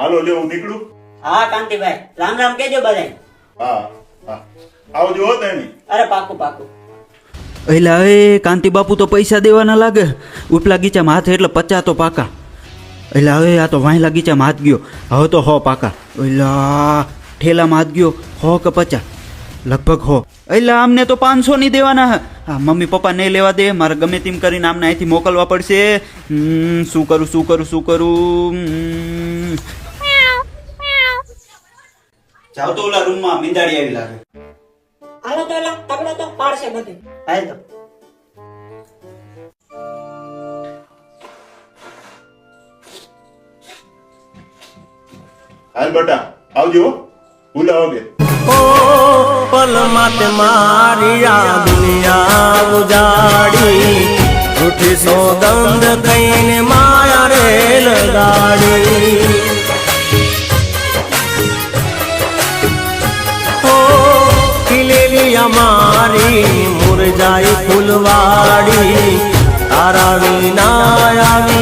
હાલો લે હું નીકળું. હા કાંતિભાઈ, રામ રામ કેજો બધાય. હા હા આવજો હો તેની. અરે પાકું પાકું. એલા એ કાંતિ બાપુ તો પૈસા દેવાના લાગે. ઉપલા ગીચામાં હાથ એટલે 50 તો પાકા. એલા હવે આ તો વાંહલા ગીચામાં હાથ ગયો, હવે તો 100 પાકા. એલા ઠેલામાં હાથ ગયો 100 કે 50, લગભગ 100. એલા આમને તો 500 નહીં દેવાના. હા મમ્મી પપ્પા નહીં લેવા દે, મારે ગમે તેમ કરીને આમને અહીંથી મોકલવા પડશે. શું કરું. જાવ તો ઓલા રૂમમાં મીંદાડી આવી લાગે. હાલો તો એલા તગડો તો પાડશે બધું. હાલ તો. હાલ બટા આવજો હો. ભૂલા વગે. ઓ પલ માતે મારી આ દુનિયા ઉજાડી, રૂઠી સોગંદ કઈને માયા રેલ ગાડી. ઓ ખીલેલી અમારી મુરજાઈ ફૂલવાડી, તારા વિના આવી